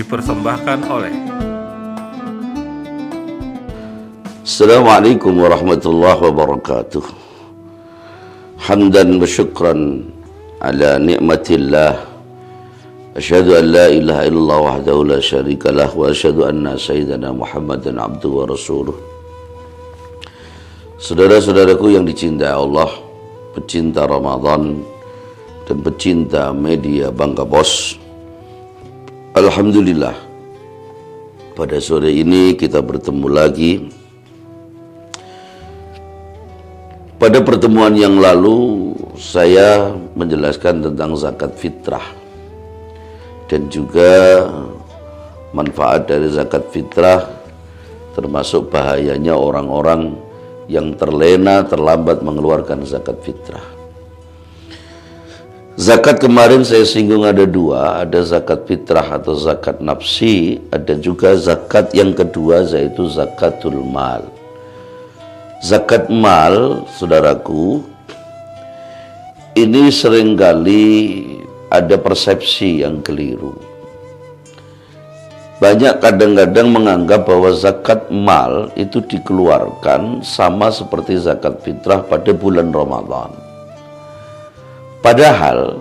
dipersembahkan oleh Assalamualaikum warahmatullahi wabarakatuh. Hamdan wa syukran ala ni'matillah. Asyhadu an la ilaha illallah wahdahu la syarikalah wa asyhadu anna sayyidana Muhammadan abduhu wa rasuluh. Saudara-saudaraku yang dicintai Allah, pecinta Ramadan dan pecinta media Bangka Pos, alhamdulillah pada sore ini kita bertemu lagi. Pada pertemuan yang lalu saya menjelaskan tentang zakat fitrah dan juga manfaat dari zakat fitrah, termasuk bahayanya orang-orang yang terlena, terlambat mengeluarkan zakat fitrah. Zakat kemarin saya singgung ada dua, ada zakat fitrah atau zakat nafsi, ada juga zakat yang kedua yaitu zakatul mal. Zakat mal, saudaraku, ini seringkali ada persepsi yang keliru. Banyak kadang-kadang menganggap bahwa zakat mal itu dikeluarkan sama seperti zakat fitrah pada bulan Ramadan. Padahal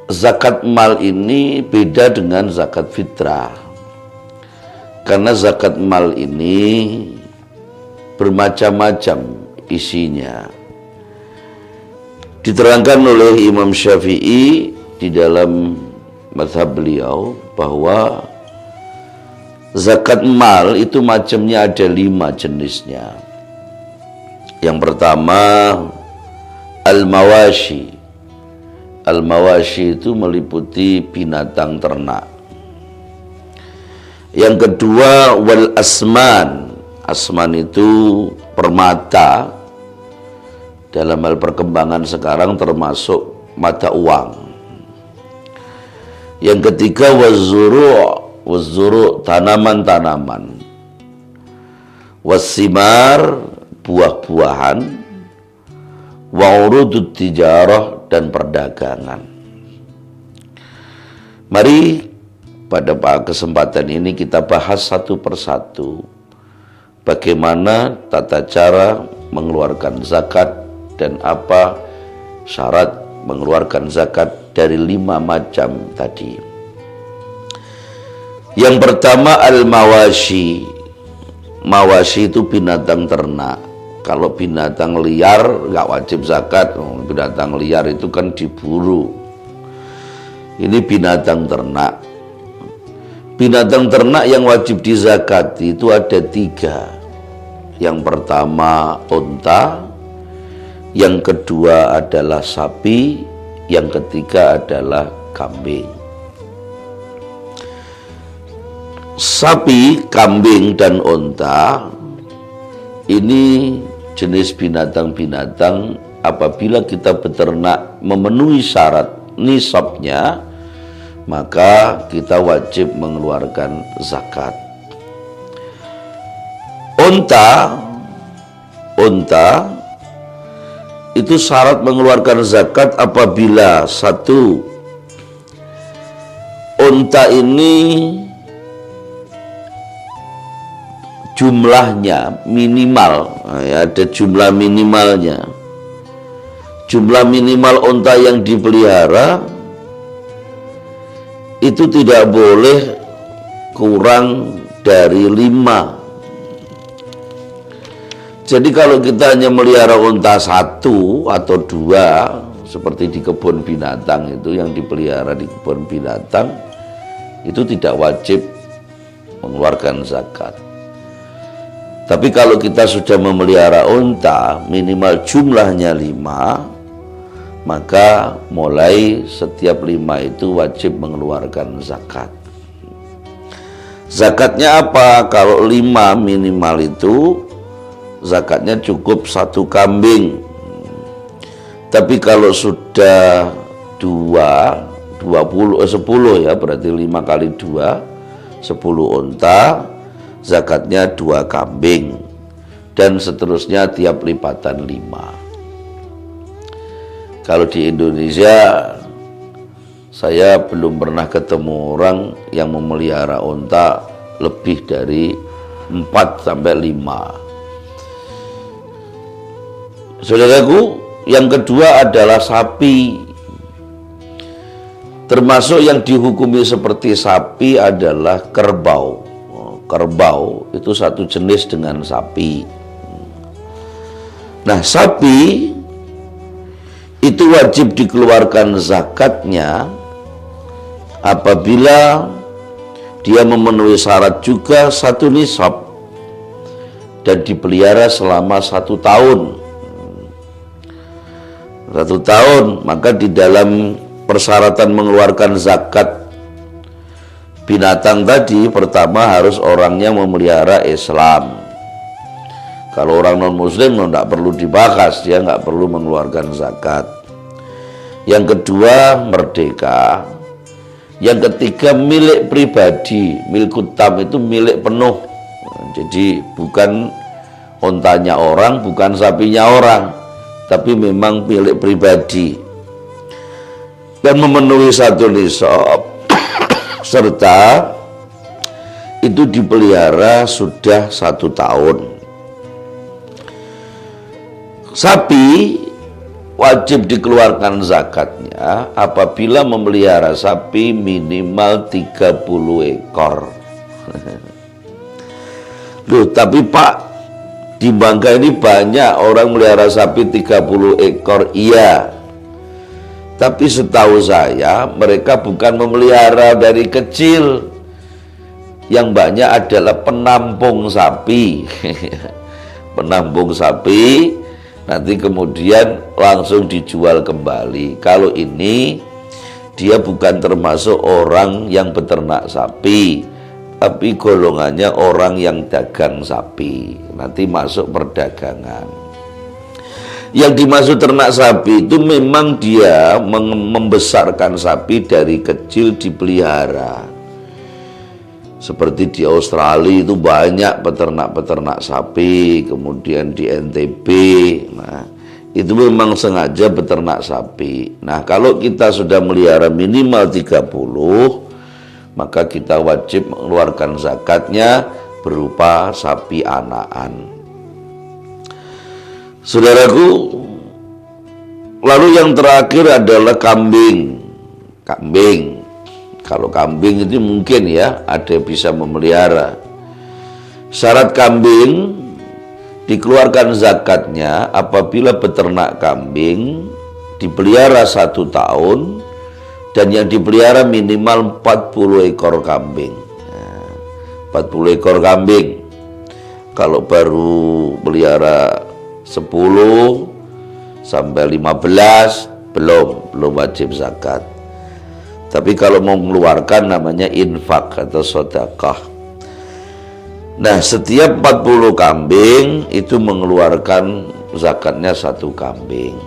zakat mal ini beda dengan zakat fitrah. Karena zakat mal ini bermacam-macam isinya. Diterangkan oleh Imam Syafi'i di dalam mazhab beliau bahwa zakat mal itu macamnya ada 5 jenisnya. Yang pertama al-mawashi. Al-mawashi itu meliputi binatang ternak. Yang kedua wal asman. Asman itu permata, dalam hal perkembangan sekarang termasuk mata uang. Yang ketiga wazzuru' tanaman-tanaman, wassimar buah-buahan, wa urudut tijarah dan perdagangan. Mari pada kesempatan ini kita bahas satu persatu bagaimana tata cara mengeluarkan zakat dan apa syarat mengeluarkan zakat dari 5 macam tadi. Yang pertama al-mawashi. Mawashi itu binatang ternak. Kalau binatang liar nggak wajib zakat. Binatang liar itu kan diburu. Ini binatang ternak. Binatang ternak yang wajib dizakati itu ada 3. Yang pertama unta, yang kedua adalah sapi, yang ketiga adalah kambing. Sapi, kambing, dan unta ini jenis binatang-binatang apabila kita beternak memenuhi syarat nisabnya, maka kita wajib mengeluarkan zakat. Unta itu syarat mengeluarkan zakat apabila satu, unta ini jumlahnya minimal, ada jumlah minimalnya. Jumlah minimal unta yang dipelihara itu tidak boleh kurang dari 5. Jadi kalau kita hanya melihara unta 1 atau 2 seperti di kebun binatang itu, yang dipelihara di kebun binatang itu tidak wajib mengeluarkan zakat. Tapi kalau kita sudah memelihara unta minimal jumlahnya 5, maka mulai setiap 5 itu wajib mengeluarkan zakat. Zakatnya apa? Kalau 5 minimal itu zakatnya cukup 1 kambing. Tapi kalau sudah 10 ya, berarti 5 kali 2 10 unta, zakatnya 2 kambing, dan seterusnya tiap lipatan 5. Kalau di Indonesia saya belum pernah ketemu orang yang memelihara unta lebih dari 4 sampai 5. Saudaraku, yang kedua adalah sapi. Termasuk yang dihukumi seperti sapi adalah kerbau. Kerbau itu satu jenis dengan sapi. Nah, sapi itu wajib dikeluarkan zakatnya apabila dia memenuhi syarat juga 1 nisab dan dipelihara selama 1 tahun. 1 tahun, maka di dalam persyaratan mengeluarkan zakat binatang tadi, pertama harus orangnya memelihara Islam. Kalau orang non-muslim tidak perlu dibahas, dia nggak perlu mengeluarkan zakat. Yang kedua, merdeka. Yang ketiga, milik pribadi. Milkut tam itu milik penuh. Jadi bukan ontanya orang, bukan sapinya orang, tapi memang milik pribadi. Dan memenuhi 1 nisab serta itu dipelihara sudah 1 tahun. Sapi wajib dikeluarkan zakatnya apabila memelihara sapi minimal 30 ekor. Loh, tapi Pak, di Bangka ini banyak orang melihara sapi 30 ekor, iya. Tapi setahu saya mereka bukan memelihara dari kecil. Yang banyak adalah penampung sapi. Penampung sapi nanti kemudian langsung dijual kembali. Kalau ini dia bukan termasuk orang yang beternak sapi, tapi golongannya orang yang dagang sapi. Nanti masuk perdagangan. Yang dimaksud ternak sapi itu memang dia membesarkan sapi dari kecil dipelihara. Seperti di Australia itu banyak peternak-peternak sapi, kemudian di NTB. Nah, itu memang sengaja beternak sapi. Nah, kalau kita sudah melihara minimal 30, maka kita wajib mengeluarkan zakatnya berupa sapi anakan. Saudaraku, lalu yang terakhir adalah kambing. Kambing, kalau kambing itu mungkin ya ada bisa memelihara. Syarat kambing dikeluarkan zakatnya apabila beternak kambing dipelihara 1 tahun dan yang dipelihara minimal 40 ekor kambing. 40 ekor kambing. Kalau baru pelihara 10 sampai 15 belum wajib zakat. Tapi kalau mau mengeluarkan namanya infak atau sedekah. Nah, setiap 40 kambing itu mengeluarkan zakatnya 1 kambing.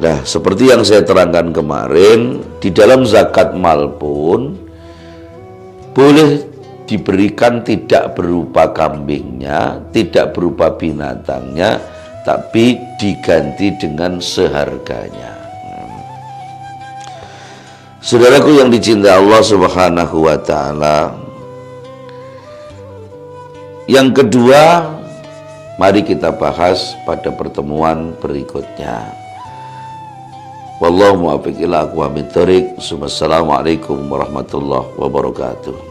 Nah, seperti yang saya terangkan kemarin, di dalam zakat mal pun boleh diberikan tidak berupa kambingnya, tidak berupa binatangnya, tapi diganti dengan seharganya. Saudaraku yang dicintai Allah Subhanahu wa ta'ala, yang kedua, mari kita bahas pada pertemuan berikutnya. Wallahu muwaffiq ila aqwamit thoriq. Wassalamualaikum warahmatullahi wabarakatuh.